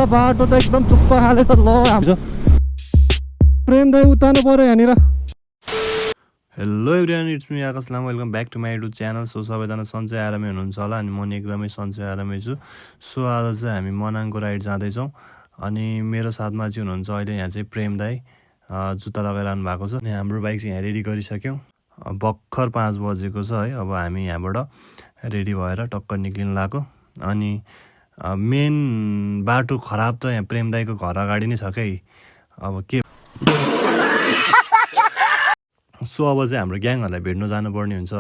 बाटो त एकदम चुप्प खाले त ल हाम्रो प्रेम दाइ उतार्नु पर्यो यहाँनिर। Hello everyone, it's me Akash Lama. Welcome back to my YouTube channel. So सबैजना सन्चै आरामै हुनुहुन्छ होला अनि म नि एकदमै सन्चै आरामै छु। सो आज चाहिँ हामी मनाङको राइड जाँदैछौँ अनि मेरो साथमा चाहिँ हुनुहुन्छ अहिले यहाँ चाहिँ प्रेम दाई, जुत्ता लगाइरहनु भएको छ अनि हाम्रो बाइक चाहिँ यहाँ रेडी गरिसक्यौँ। भर्खर 5 बजेको छ है। अब हामी यहाँबाट रेडी भएर टक्क निक्लिनु लाग्यो अनि मेन बाटो खराब त यहाँ प्रेम दाईको घर अगाडि नै छ क्या। अब के सो अब चाहिँ हाम्रो ग्याङहरूलाई भेट्नु जानुपर्ने हुन्छ।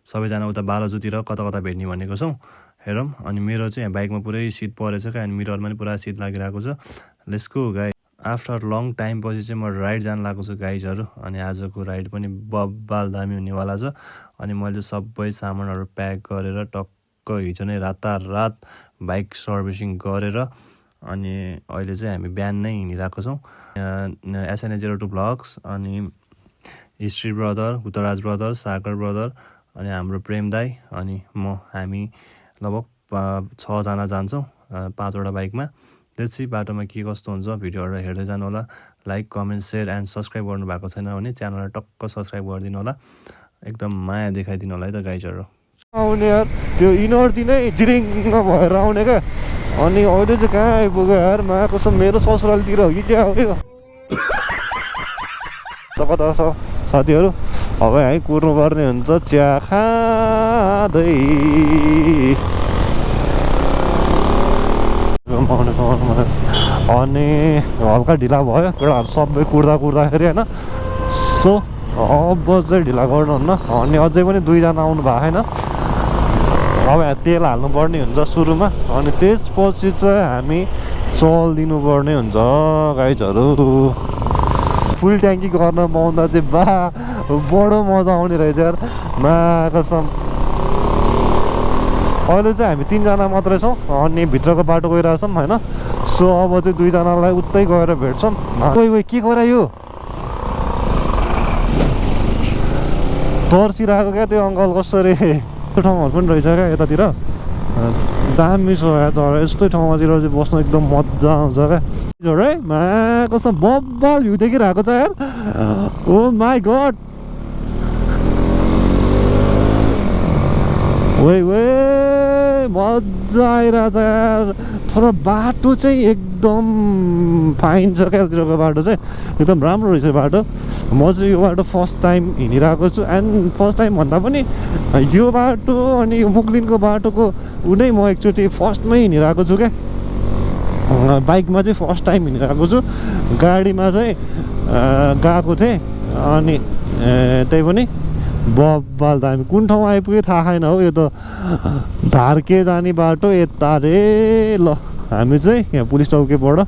सबैजना उता बालाजुतिर कता कता भेट्ने भनेको छौँ। हेरौँ। अनि मेरो चाहिँ यहाँ बाइकमा पुरै सिट परेछ क्या अनि मिररमा पनि पुरा सिट लागिरहेको छ। Let's go guys. After long time पछि चाहिँ म राइड जानु लागेको छु गाइजहरू। अनि आजको राइड पनि बब्बाल दामी हुनेवाला छ। अनि मैले सबै सामानहरू प्याक गरेर टक्क हिजो नै रातारात बाइक सर्भिसिङ गरेर अनि अहिले चाहिँ हामी बिहान नै हिँडिरहेको छौँ। SNA02 ब्लग्स अनि हिस्ट्री ब्रदर, उत्तराज ब्रदर, सागर ब्रदर अनि हाम्रो प्रेम दाई अनि म, हामी लगभग 6 जना जान्छौँ 5वटा बाइकमा। त्यसै बाटोमा के कस्तो हुन्छ भिडियोहरू हेर्दै जानु होला। Like, comment, share and subscribe गर्नु भएको छैन भने च्यानललाई टक्क सब्सक्राइब गरिदिनु होला। एकदम माया देखाइदिनु होला है त गाइजहरू। आउने यार त्यो इनर्जी नै जिरिङ्ग भएर आउने क्या। अनि अहिले चाहिँ कहाँ आइपुग्यो यार, मा कसम मेरो ससुरालीतिर हो कि क्या हो यो कता छ साथीहरू। अब यहीँ कुर्नुपर्ने हुन्छ चिया खाँदै। अनि हल्का ढिला भयो केटाहरू सबै कुर्दाखेरि होइन। सो अब चाहिँ ढिला गर्नुहुन्न। अनि अझै पनि 2 जना आउनु भएको छैन। अब यहाँ तेल हाल्नुपर्ने हुन्छ सुरुमा अनि त्यसपछि चाहिँ हामी चलिदिनु पर्ने हुन्छ गाइजहरू। फुल ट्याङ्की गर्न पाउँदा चाहिँ बडो मजा आउने रहेछ यार, मा कसम। अहिले चाहिँ हामी 3 जना मात्रै छौँ अनि भित्रको बाटो गइरहेछौँ होइन। सो अब चाहिँ 2 जनालाई उतै गएर भेट्छौँ। ओइ के गरा यो तर्सिरहेको क्या त्यो अङ्कल कसरी। यस्तो ठाउँहरू पनि रहेछ क्या यतातिर, दामी छ या तर यस्तै ठाउँतिर चाहिँ बस्नु एकदम मजा आउँछ क्या है। मा कसम बब्बाल भ्यू देखिरहेको छ यार। ओ माई गड, वे मजा आइरहेछ यार। तर बाटो चाहिँ एकदम फाइन छ क्या तिरको बाटो चाहिँ एकदम राम्रो रहेछ बाटो। म चाहिँ यो बाटो फर्स्ट टाइम हिँडिरहेको छु एन्ड फर्स्ट टाइम भन्दा पनि यो बाटो अनि यो मुक्लिनको बाटोको उनै म एकचोटि फर्स्टमै हिँडिरहेको छु क्या। बाइकमा चाहिँ फर्स्ट टाइम हिँडिरहेको छु, गाडीमा चाहिँ गएको थिएँ अनि त्यही पनि बब्बाल दामी। कुन ठाउँ आइपुग्यो थाहा छैन हौ। यो त धार्के जाने बाटो यता रे। ल हामी चाहिँ यहाँ पुलिस चौकीबाट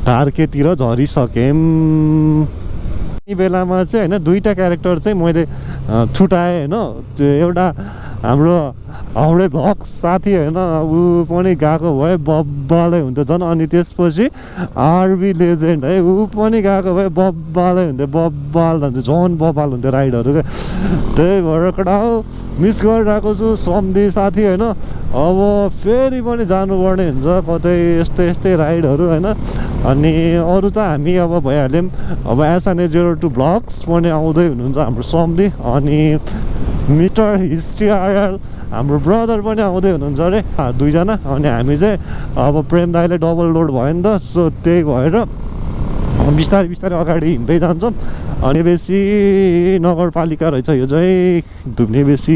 धार्केतिर झरिसक्यौँ। यी बेलामा चाहिँ होइन 2टा क्यारेक्टर चाहिँ मैले छुटाएँ होइन। त्यो एउटा हाम्रो हाउडे भ्लग साथी होइन, ऊ पनि गएको भए बब्बालै हुन्थ्यो झन्। अनि त्यसपछि आरबी लेजेन्ड है, ऊ पनि गएको भए बब्बालै हुन्थ्यो, बब्बाल हुन्थ्यो, झन् बब्बाल हुन्थ्यो राइडहरू क्या। त्यही भएर कडा मिस गरिरहेको छु सम्धी साथी होइन। अब फेरि पनि जानुपर्ने हुन्छ कतै यस्तै राइडहरू होइन। अनि अरू त हामी अब भइहाल्यौँ। अब SNA02 ब्लग्स पनि आउँदै हुनुहुन्छ हाम्रो सम्धी अनि मिस्टर हिस्ट्री आर हाम्रो ब्रदर पनि आउँदै हुनुहुन्छ अरे 2 जना। अनि हामी चाहिँ अब प्रेम दाइले डबल लोड भयो नि त। सो त्यही भएर बिस्तारै अगाडि हिँड्दै जान्छौँ। अनि बेसी नगरपालिका रहेछ यो चाहिँ, धुम्ने बेसी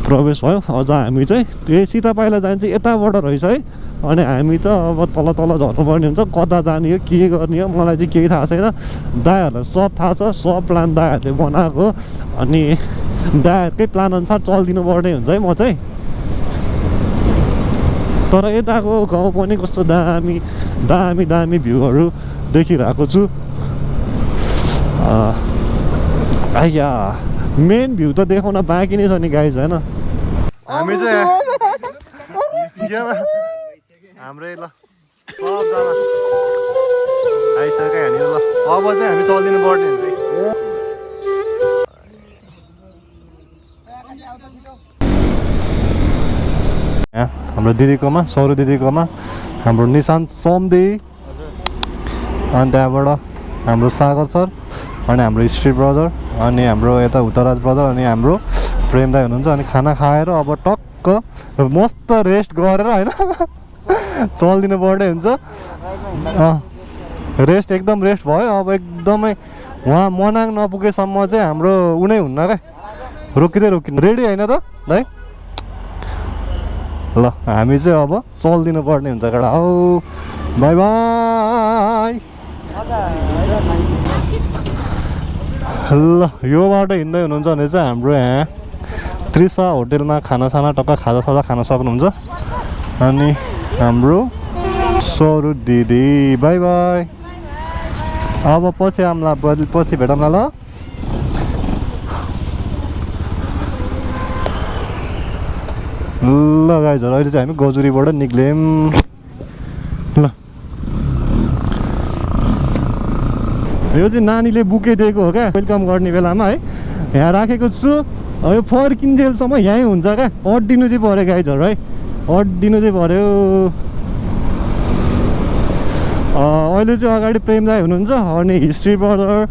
प्रवेश भयो। अझ हामी चाहिँ त्यो सिधा पाइला जान्छ यताबाट रहेछ है। अनि हामी त अब तल झर्नुपर्ने हुन्छ। कता जाने हो के गर्ने हो मलाई चाहिँ केही थाहा छैन। दाइहरूलाई सब थाहा छ, सब प्लान दाइहरूले बनाएको। अनि दाइहरूकै प्लान अनुसार चलिदिनु पर्ने हुन्छ है म चाहिँ। तर यताको गाउँ पनि कस्तो दामी भ्यूहरू देखिरहेको छु। आइया मेन भ्यू त देखाउन बाँकी नै छ नि गाइज होइन। हामी चाहिँ हाम्रै ल सबजना आइसक्यो यहाँनिर। ल अब चाहिँ हामी चलिदिनु पर्ने हुन्छ। हाम्रो दिदीकोमा, सौर्य दिदीकोमा हाम्रो निशान्त समदे अनि त्यहाँबाट हाम्रो सागर सर अनि हाम्रो हिस्ट्री ब्रदर अनि हाम्रो यता उत्तराज ब्रदर अनि हाम्रो प्रेम दाई हुनुहुन्छ। अनि खाना खाएर अब टक्क मस्त रेस्ट गरेर होइन चलिदिनु पर्ने हुन्छ। रेस्ट एकदम रेस्ट भयो। अब एकदमै वहाँ मनाङ नपुगेसम्म चाहिँ हाम्रो उनै हुन्न क्या, रोकिँदै रोकिनु। रेडी होइन त दाइ? ल हामी चाहिँ अब चलिदिनु पर्ने हुन्छ केटा। हौ बाई बाई। ल यो बाटो हिँड्दै हुनुहुन्छ भने चाहिँ हाम्रो यहाँ त्रिसा होटेलमा खानासाना टक्क खाजासाजा खान सक्नुहुन्छ। अनि हाम्रो सरू दिदी बाई बाई। अब पछि आउँला, पछि भेटौँला ल। ल गाइजहरू अहिले चाहिँ हामी गजुरीबाट निक्ल्यौँ। ल यो चाहिँ नानीले बुके दिएको हो क्या वेलकम गर्ने बेलामा है। यहाँ राखेको छु। यो फर्किन्जेलसम्म यहीँ हुन्छ क्या। अड्डिनु चाहिँ पऱ्यो गाइजहरू है, अड्डिनु चाहिँ पऱ्यो। अहिले चाहिँ अगाडि प्रेम दाई हुनुहुन्छ अनि हिस्ट्री ब्रदर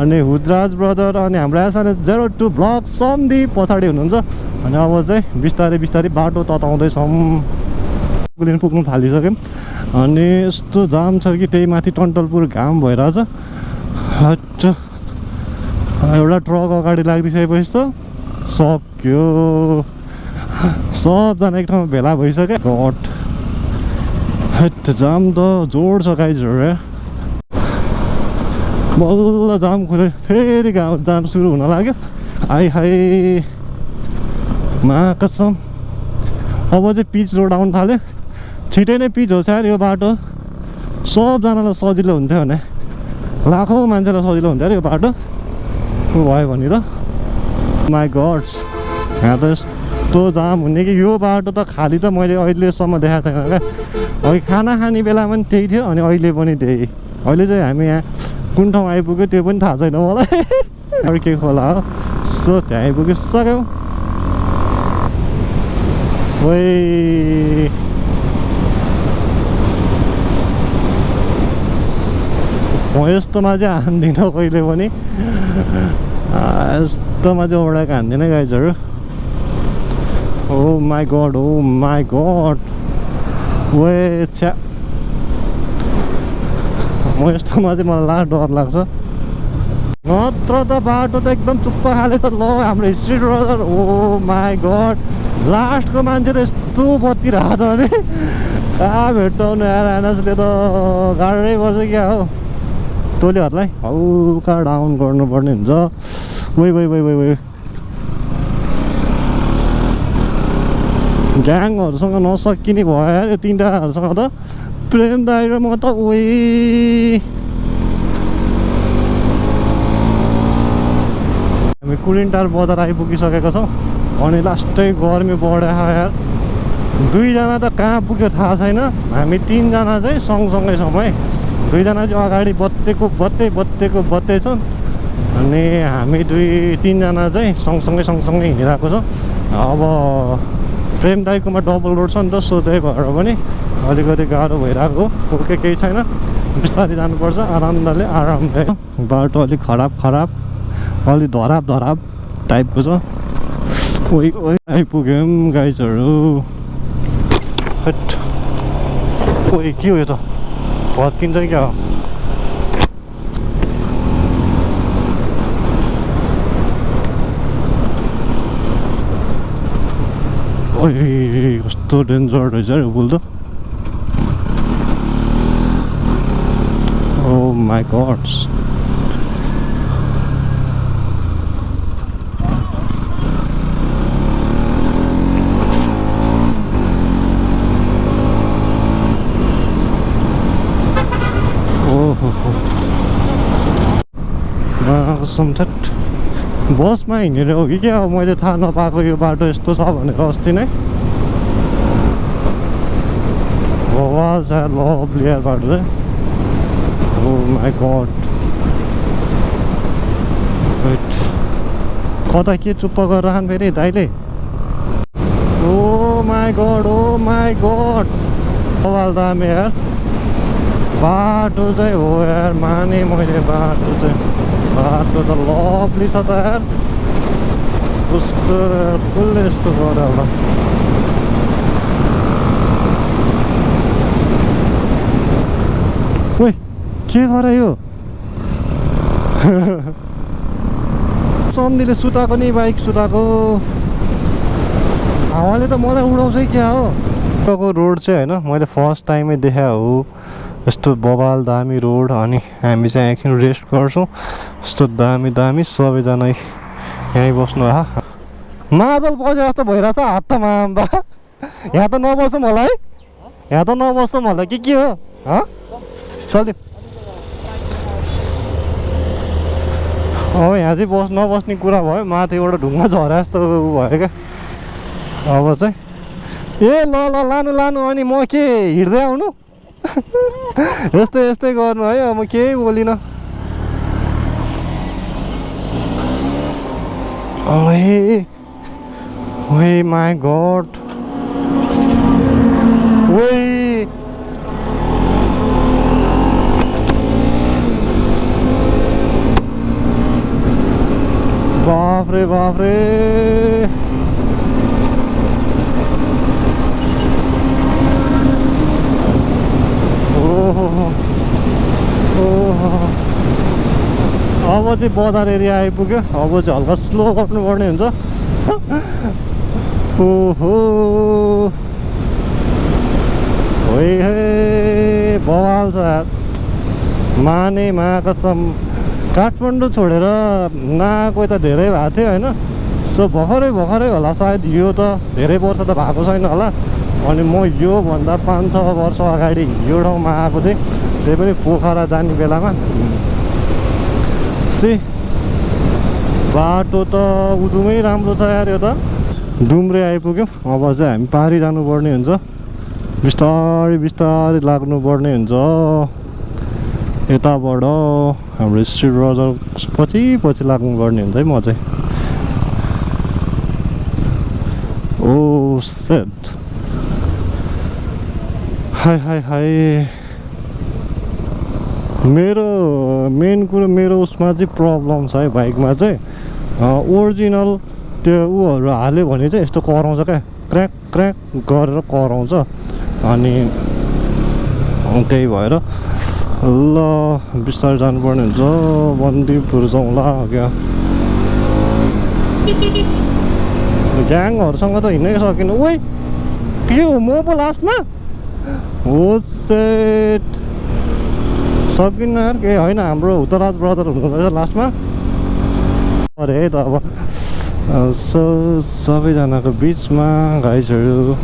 अनि हुजराज ब्रदर अनि हाम्रो SRS02 ब्लग समदि पछाडि हुनुहुन्छ। अनि अब चाहिँ बिस्तारै बिस्तारै बाटो तताउँदैछौँ। पुग्नु थालिसक्यौँ। अनि यस्तो जाम छ कि त्यही माथि टन्टलपुर घाम भइरहेछ। एउटा ट्रक अगाडि लाग्दिसकेपछि त सक्यो। सबजना एक ठाउँमा भेला भइसक्यो। गट जाम त जोड छ गाइजहरू। बल्ल जाम खुल्यो, फेरि जाम सुरु हुन लाग्यो। आइ हाई मा कसम। अब चाहिँ पिच रोड आउनु थाल्यो। छिटै नै पिच होस् यार यो बाटो। सबजनालाई सजिलो हुन्थ्यो भने, लाखौँ मान्छेलाई सजिलो हुन्थ्यो अरे यो बाटो भयो भने त। माई गड्स, यहाँ त यस्तो जाम हुने कि यो बाटो त खाली त मैले अहिलेसम्म देखाएको छैन क्या। अघि खाना खाने बेलामा पनि त्यही थियो अनि अहिले पनि त्यही। अहिले चाहिँ हामी यहाँ कुन ठाउँ आइपुग्यो त्यो पनि थाहा छैन मलाई। अर्कै खोला हो। सो त्यहाँ आइपुगिसक्यौँ। ओइ म यस्तोमा चाहिँ हान्दिनँ कहिले पनि। यस्तोमा चाहिँ ओडाएको हान्दिनँ गाइजहरू। Oh my god, oh my god. वे छ्या, म यस्तोमा चाहिँ मलाई डर लाग्छ। नत्र त बाटो त एकदम चुप्प खाले त। ल हाम्रो history brother, oh my god. लास्टको मान्छे त यस्तो बत्ती राख्छ अरे कहाँ भेट्टाउनु यार। एनएसले त गाह्रै पर्छ क्या हो टोलीहरूलाई। हल्का डाउन गर्नुपर्ने हुन्छ। वै वै वै वै वै ग्याङहरूसँग नसकिने भयो यार यो तिनवटाहरूसँग त। प्रेम दाइ र म त ओइ। हामी कुरिन्टार बजार आइपुगिसकेको छौँ। अनि लास्टै गर्मी बढ्यो यार। दुईजना त कहाँ पुग्यो थाहा छैन। हामी तिनजना चाहिँ सँगसँगै छौँ है। दुईजना चाहिँ अगाडि बत्तै छन्। अनि हामी तिनजना चाहिँ सँगसँगै हिँडिरहेको छौँ। अब प्रेम दाइकोमा डबल रोड छ नि त, सो त्यही भएर पनि अलिकति गाह्रो भइरहेको हो। ओके केही छैन, बिस्तारै जानुपर्छ आरामले। बाटो अलिक खराब अलिक धराप टाइपको छ। ओइ ओइ आइपुग्यौँ गाइजहरू। ओइ के हो यो त, भत्किन्छ क्या हो। ओइ कस्तो डेन्जर रहेछ यो पुल त। ओ माई गड्स। समठट बसमा हिँडेर हो कि क्या हो, मैले थाहा नपाएको यो बाटो यस्तो छ भनेर अस्ति नै। भवाल छ लभली यार बाटो चाहिँ। ओ माई गड। वेट, कता के चुप्प गरेर खान फेरि दाइले। Oh my god, oh my god. बवाल दामी यार बाटो चाहिँ हो यार माने मैले बाटो त लभली छ त यार उसको कसले यस्तो गर्यो होला ओइ के गरे यो चन्दीले सुताएको नि बाइक सुताएको हावाले त मलाई उडाउँछ क्या हो रोड चाहिँ होइन मैले फर्स्ट टाइमै देखा हो यस्तो बवाल दामी रोड अनि हामी चाहिँ एकछिन रेस्ट गर्छौँ यस्तो दामी दामी सबैजना यहीँ बस्नु मादल बजे जस्तो भइरहेछ हात त माम्बा यहाँ त नबस्छौँ होला है यहाँ त नबस्छौँ होला के हो चल्यो अब यहाँ चाहिँ नबस्ने कुरा भयो माथिबाट ढुङ्गा झरे जस्तो भयो क्या अब चाहिँ ए ल लानु अनि म के हिँड्दै आउनु यस्तै गर्नु है अब म केही बोलिनँ ओए माई गॉड ओए बाप रे अब चाहिँ बजार एरिया आइपुग्यो अब चाहिँ हल्का स्लो गर्नुपर्ने हुन्छ ओहो हे बवाल छ यार माने कसम काठमाडौँ छोडेर नआएको त धेरै भएको थियो होइन सो भर्खरै होला सायद यो त धेरै वर्ष त भएको छैन होला अनि म योभन्दा 5-6 वर्ष अगाडि यो ठाउँमा आएको थिएँ त्यही पनि पोखरा जाने बेलामा बाटो त उदुमै राम्रो छ यार यो त डुम्रे आइपुग्यौँ अब चाहिँ हामी पारी जानुपर्ने हुन्छ बिस्तारै लाग्नुपर्ने हुन्छ यताबाट हाम्रो स्ट्रिट बजार पछि लाग्नुपर्ने हुन्छ है म चाहिँ ओ सेट हाय मेरो मेन कुरो मेरो उसमा चाहिँ प्रब्लम छ है बाइकमा चाहिँ ओरिजिनल त्यो उहरू हाल्यो भने चाहिँ यस्तो कराउँछ क्या क्र्याक गरेर कराउँछ अनि त्यही भएर ल बिस्तारै जानुपर्ने हुन्छ बन्दीपुर जाउँ ल क्या ग्याङहरूसँग त हिँड्नै सकिनु ओइ के हो म पो लास्टमा हो सेट सकिन्न यार केही होइन हाम्रो हुतराज ब्रदर हुनुहुँदैछ लास्टमा अरे है त अब सबैजनाको बिचमा गाइजहरू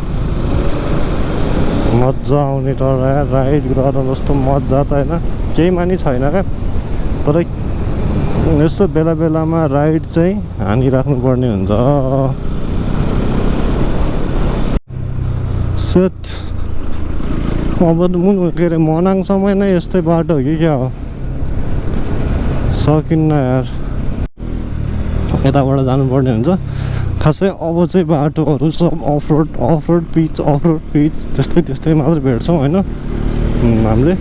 मजा आउने तर राइड गर्न जस्तो मजा त होइन केही मानि छैन क्या तर यस्तो बेलामा राइड चाहिँ हानिराख्नुपर्ने हुन्छ सेट अब के अरे मनाङसम्म नै यस्तै बाटो हो कि क्या हो सकिन्न यार यताबाट जानुपर्ने हुन्छ खासै अब चाहिँ बाटोहरू सब अफरोड पिच त्यस्तै मात्रै भेट्छौँ होइन हामीले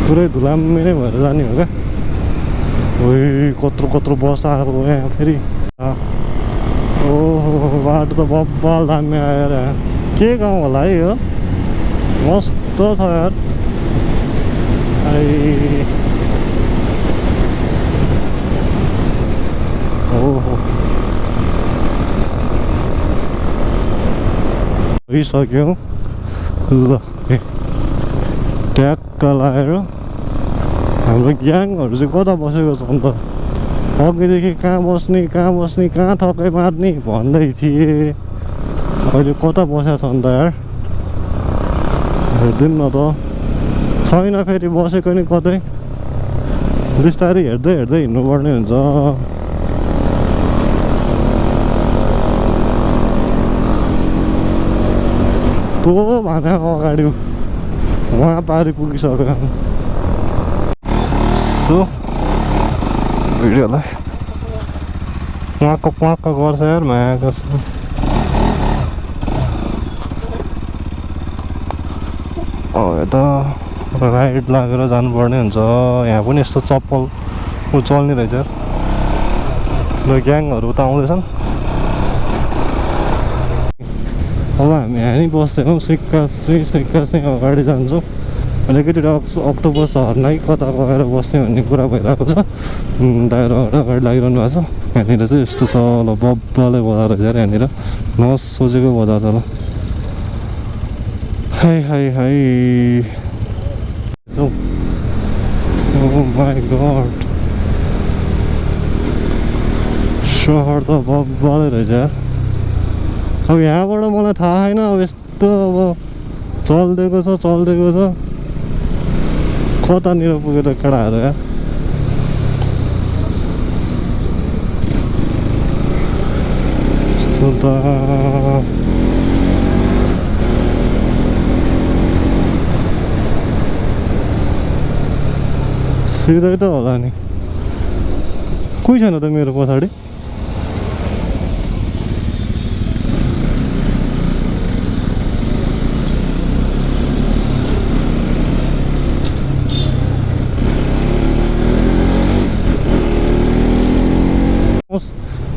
पुरै धुलामी नै भएर जाने हो क्या कत्रो बस आएको यहाँ फेरि ओहो बाटो त बब्बाल दामी आएर के गाउँ होला है यो मस्त छ यार ओहो भइसक्यो ल ट्याक्क लगाएर हाम्रो ग्याङहरू चाहिँ कता बसेको छ अन्त अघिदेखि कहाँ बस्ने कहाँ थकै मार्ने भन्दै थिएँ अहिले कता बसेको छ अन्त यार हेरिदिउँ न त छैन फेरि बसेको नि कतै बिस्तारै हेर्दै हिँड्नुपर्ने हुन्छ तो भने अगाडि वहाँ पारी पुगिसक्यो सो भिडियोलाई क्वाक्क गर्छ यार माया गर्छ यता राइड लागेर जानुपर्ने हुन्छ। यहाँ पनि यस्तो चप्पल चल्ने रहेछ यार। ल ग्याङहरू त आउँदैछन्। अब हामी यहाँ नि बसेको सिक्का अगाडि जान्छौँ। अलिकति अक्टोपस हर्न कि कता गएर बस्ने भन्ने कुरा भइरहेको छ। टायरहरू अगाडि लागिरहनु भएको छ। यहाँनिर चाहिँ यस्तो छ ल बब्बाले बजार रहेछ यार। यहाँनिर नसोचेको बजार छ ल। हाई Oh my god, सहर त बब्बाले रहेछ यार। अब यहाँबाट मलाई थाहा छैन अब यस्तो अब चल्दिएको छ कतानिर पुगेर केटाहरू यार। यस्तो त सिधै त होला नि। कोही छैन त मेरो पछाडि।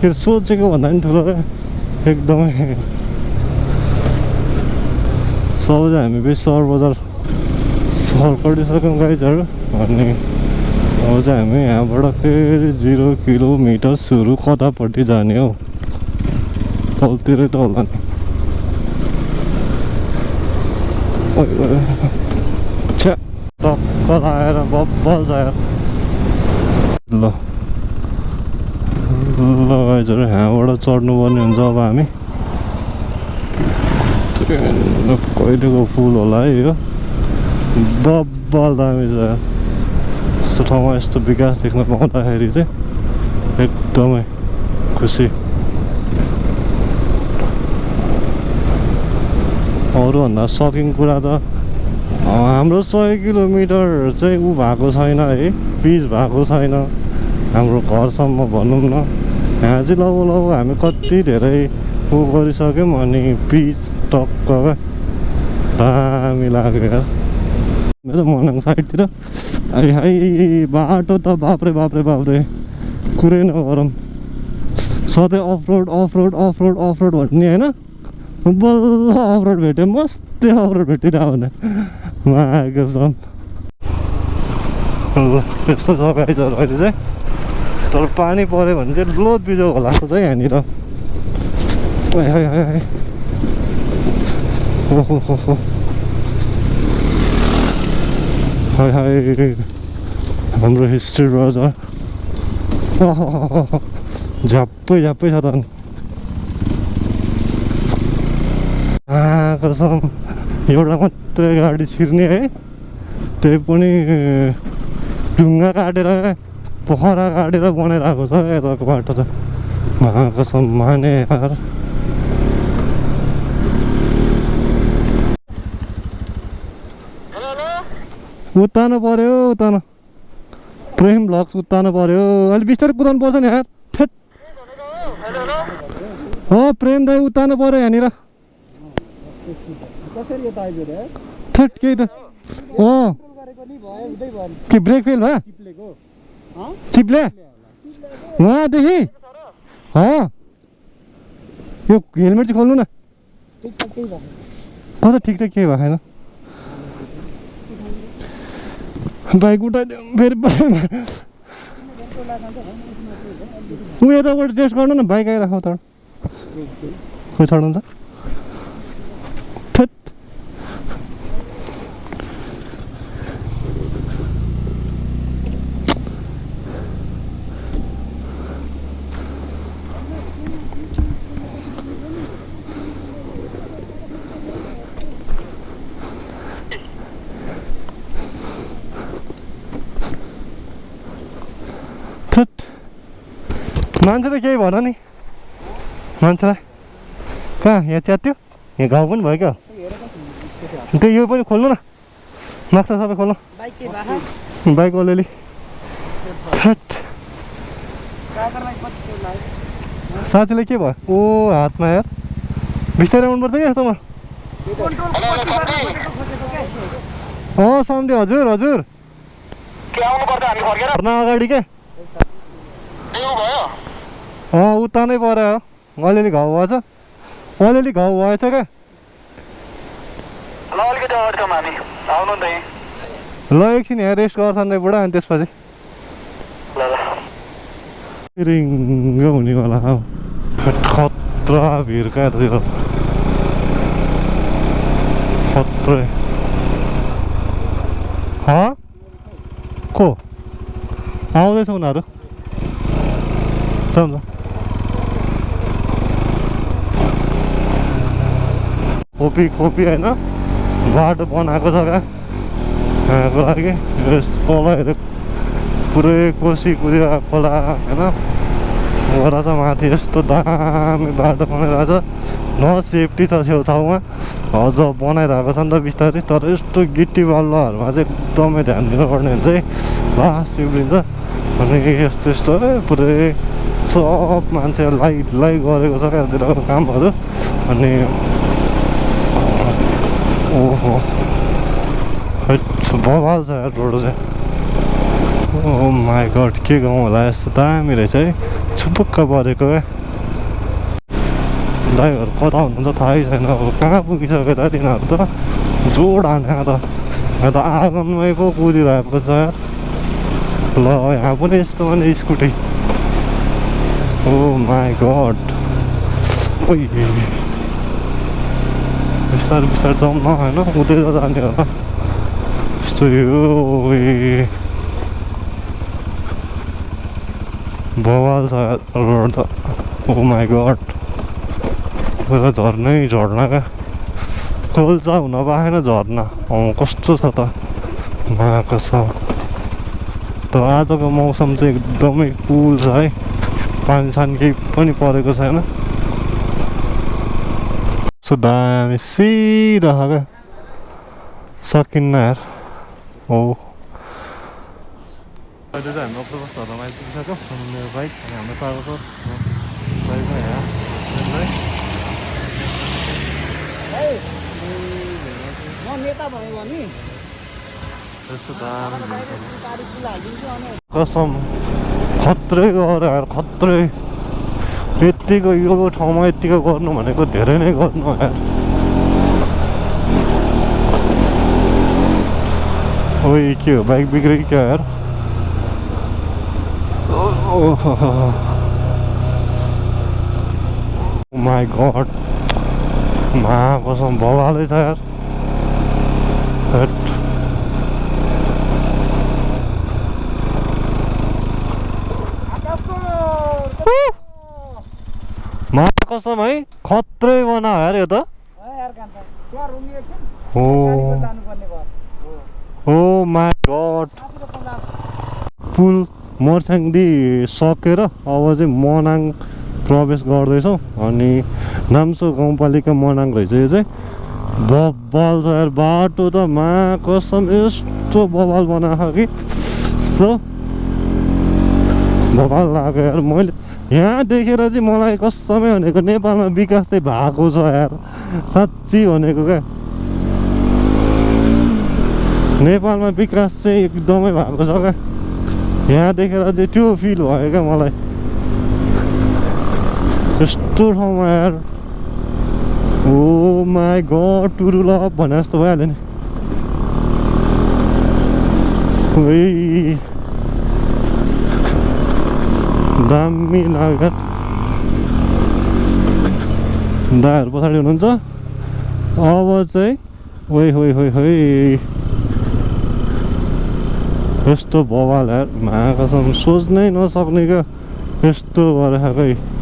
सोचेको भन्दा पनि ठुलो एकदमै। सबैजना हामी बेसी सहर बजार सर्कटिसक्यौँ गाइजहरू। अनि अब चाहिँ हामी यहाँबाट फेरि 0 किलोमिटर सुरु कतापट्टि जाने हो। तलतिरै त होला नि। टक्क लगाएर बब्बल छ यार। ल गाइजहरू यहाँबाट चढ्नुपर्ने हुन्छ अब हामी। कहिलेको फुल होला है यो। बब्बल दामी छ यार। यस्तो ठाउँमा यस्तो विकास देख्न पाउँदाखेरि चाहिँ एकदमै खुसी। अरूभन्दा सकिङ कुरा त हाम्रो 100 किलोमिटर चाहिँ ऊ भएको छैन है, पिच भएको छैन हाम्रो घरसम्म भनौँ न। यहाँ चाहिँ लगभग हामी कति धेरै ऊ गरिसक्यौँ। अनि पिच टक्क दामी लाग्यो यार। मेरो मनाङ साइडतिर हाई बाटो त बाफ्रे कुरै नगरौँ। सधैँ अफरोड भन्ने होइन, बल्ल अफरोड भेट्यो। मस्तै अफरोड भेटिरहेको भने मागेको छ। यस्तो जग्गा छ अहिले चाहिँ। तर पानी पऱ्यो भने चाहिँ लोड बिजो होला जस्तो छ यहाँनिर। हाई हाम्रो हिस्ट्री बजार झ्याप्पै छ त। कसम एउटा मात्रै गाडी छिर्ने है, त्यही पनि ढुङ्गा काटेर पोखरा काटेर बनाइरहेको छ यताको बाटो त। कसम माने यार। उत्तानो पर्यो उत्तानो। प्रेम भ्लग्स उत्तानो पर्यो। अलिक बिस्तारै कुदाउनु पर्छ नि यार। थेट हो प्रेम दाइ उत्तानो पर्यो यहाँनिर। थेट केही त के ब्रेक फेल भयो? चिप्ले वहाँदेखि यो हेलमेट चाहिँ खोल्नु न। कता ठिक त केही भएको छैन। बाइक उठाइदियो फेरि ऊ यताबाट टेस्ट गर्नु न। बाइक आइराख त खोइ चढ्नुहुन्छ। थेट मान्छे त केही भन नि मान्छेलाई। कहाँ यहाँ च्यात्यो? यहाँ गाउँ पनि भयो क्या। त्यही यो पनि खोल्नु न, नक्सा सबै खोल्नु। बाइक अलिअलि साथीलाई के भयो? ओ हातमा यार। बिस्तारै आउनुपर्छ क्या यस्तोमा। सम्झे हजुर हजुर के आउनु पर्छ हामी फर्केर घरना अगाडि के देऊ भयो उता नै पऱ्यो अलिअलि घाउ भएछ अलिअलि घाउ भएछ क्या ल अलिकति अगाडि छौँ हामी आउनु नि त यहीँ ल एकछिन यहाँ रेस्ट गर्छन् रे बुढा अनि त्यसपछि ल ल रिङ्ग हुनेवाला हौ खतरा भिड क्या त्यो खत्रै को आउँदैछ उनीहरू जाउँ न खोपी होइन बाटो बनाएको छ क्या यहाँको लागि खोलाहरू पुरै कोसी कुदिया खोला होइन गएर चाहिँ माथि यस्तो दामी बाटो बनाइरहेको छ न सेफ्टी छ छेउछाउमा अझ बनाइरहेको छ नि त बिस्तारै तर यस्तो गिटी बालुवाहरूमा चाहिँ एकदमै ध्यान दिनुपर्ने हुन्छ है लास्ट उब्लिन्छ अनि यस्तो यस्तो पुरै सब मान्छे लाइट गरेको छ क्या यतातिरको कामहरू अनि ओहो बवाल छ यार रोड चाहिँ ओ माई गड के गाउँ होला यस्तो दामी रहेछ है छुपुक्क परेको क्या ड्राइभर कता हुनुहुन्छ थाहै छैन अब कहाँ पुगिसक्यो त तिनीहरू त जोड हाने त यहाँ त आँगनमै पो कुदिरहेको छ यार ल यहाँ पनि यस्तो भने स्कुटी ओ माई गड ओइ बिस्तारै बिस्तारै जाउँ न होइन उतै जाने होला यस्तो यो बवाल छ रोड त ओ माई गड पुरा झर्नै झर्ना क्या खोल्चा हुन पाएन झर्ना कस्तो छ त माको छ तर आजको मौसम चाहिँ एकदमै कुल छ है पानी सानी केही पनि परेको छैन सो दामी सिधा क्या सकिन्न यार हो अहिले चाहिँ हामी अप्पर बस्ताहरूमा आइपुगिसक्यो अनि मेरो बाइक अनि हाम्रो चारको बाइकमा यहाँ कसम खत्रै गर यार खत्रै यत्तिको यो ठाउँमा यत्तिको गर्नु भनेको धेरै नै गर्नु यार ओइ के हो बाइक बिग्रे क्या यार माई गड मा कसम बवालै छ यार मा कसम है खत्रै बनायो यार यो त ओ माई गड पुल मर्स्याङदी सकेर अब चाहिँ मनाङ प्रवेश गर्दैछौँ अनि नाम्सो गाउँपालिका मनाङ रहेछ यो चाहिँ बवाल छ यार बाटो त मा कसम यस्तो बवाल बनाएको कि सो बवाल लाग्यो यार मैले यहाँ देखेर चाहिँ मलाई कसमै भनेको नेपालमा विकास चाहिँ भएको छ यार साँच्ची भनेको क्या नेपालमा विकास चाहिँ एकदमै भएको छ क्या यहाँ देखेर चाहिँ त्यो फिल भयो क्या मलाई यस्तो ठाउँमा यार ओ माई गड टुरुलप भने जस्तो भइहाल्यो नि दामी लाग्यो दाहरू पछाडि हुनुहुन्छ अब चाहिँ यस्तो बवाल यार कसम सोच्नै नसक्ने क्या यस्तो गरेको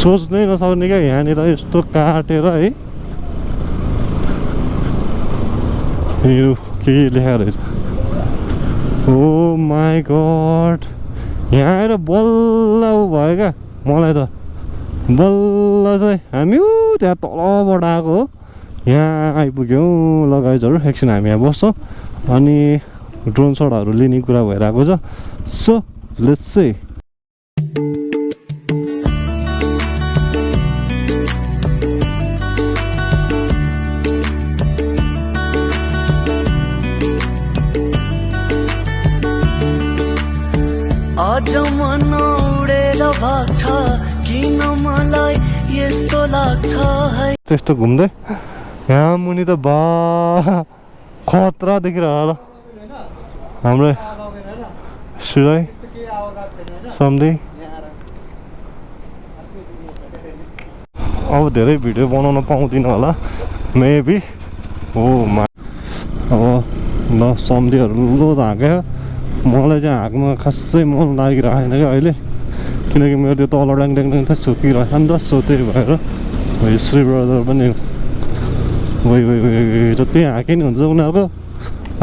सोच्नै नसक्ने क्या यहाँनिर यस्तो काटेर है यो के लेखा रहेछ ओ माई गड यहाँ आएर बल्ल उ भयो क्या मलाई त बल्ल चाहिँ हामी त्यहाँ तलबाट आएको हो यहाँ आइपुग्यौँ ल गाइजहरू एकछिन हामी यहाँ बस्छौँ अनि ड्रोन सटहरू लिने कुरा भइरहेको छ सो लेट्स सी आज मन उडेर भाग्छ किन मलाई यस्तो लाग्छ है त्यस्तो घुम्दै यहाँ मुनि त बा खतरा देखिरह ल हाम्रो सिराई सम्धी अब धेरै भिडियो बनाउन पाउँदिनँ होला मेबी हो अब ल सम्धीहरू लोद हाँक्यो मलाई चाहिँ हाँक्न खासै मन लागिरहेको छैन क्या अहिले किनकि मेरो त्यो तल ड्याङ ड्याङ ड्याङ सुकिरहेको नि त सो त्यही भएर हिस्ट्री ब्रदर पनि जति हाँके नि हुन्छ उनीहरूको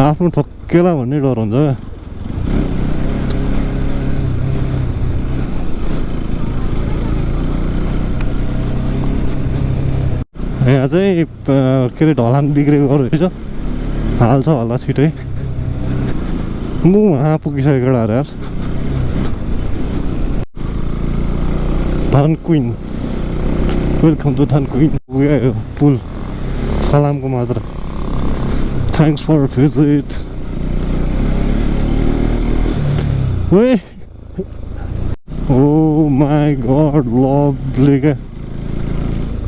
आफ्नो ठोक्केला भन्ने डर हुन्छ क्या यहाँ चाहिँ के अरे ढलान बिग्रेको रहेछ हाल्छ होला छिटै म वहाँ पुगिसकेको केटाहरू यार धन क्विन वेलकम टु धन क्विन पुग्यो पुल सलामको मात्र थ्याङ्क्स फर भिजिट वे ओ माई गड लभली क्या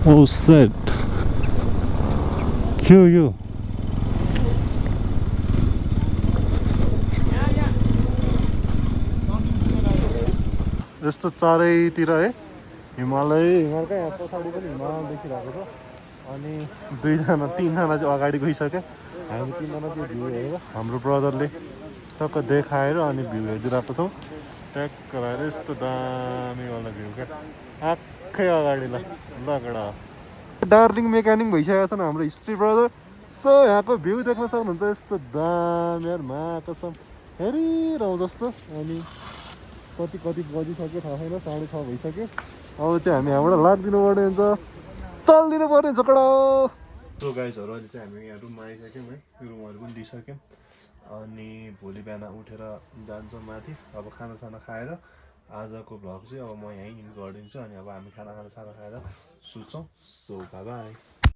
ओ सेट के हो यो यस्तो चारैतिर है हिमालकै यहाँ पछाडि पनि हिमाल देखिरहेको छ अनि तिनजना चाहिँ अगाडि गइसक्यो हामी तिनजना चाहिँ भ्यू हेरेर हाम्रो ब्रदरले टक्क देखाएर अनि भ्यू हेरिदिरहेको छौँ ट्याक्क लगाएर यस्तो दामीवाला भ्यू क्या आँखै अगाडि ल केटा डार्लिङ मेकानिक भइसकेको छ हाम्रो हिस्ट्री ब्रदर सो यहाँको भ्यू देख्न सक्नुहुन्छ यस्तो दामी यार महाकसम हेरिरहँ जस्तो अनि कति बजिसक्यो थाहा छैन 6:30 भइसक्यो अब चाहिँ हामी यहाँबाट लाग्दिनु पर्ने हुन्छ चलिदिनु पर्ने हुन्छ कडा सो गाइजहरू अहिले चाहिँ हामी यहाँ रुममा आइसक्यौँ है रुमहरू पनि दिइसक्यौँ अनि भोलि बिहान उठेर जान्छौँ माथि अब खानासाना खाएर आजको भ्लग चाहिँ अब म यहीँ इन्ड गरिदिन्छु अनि अब हामी खाना खाएर सुत्छौँ सो बाई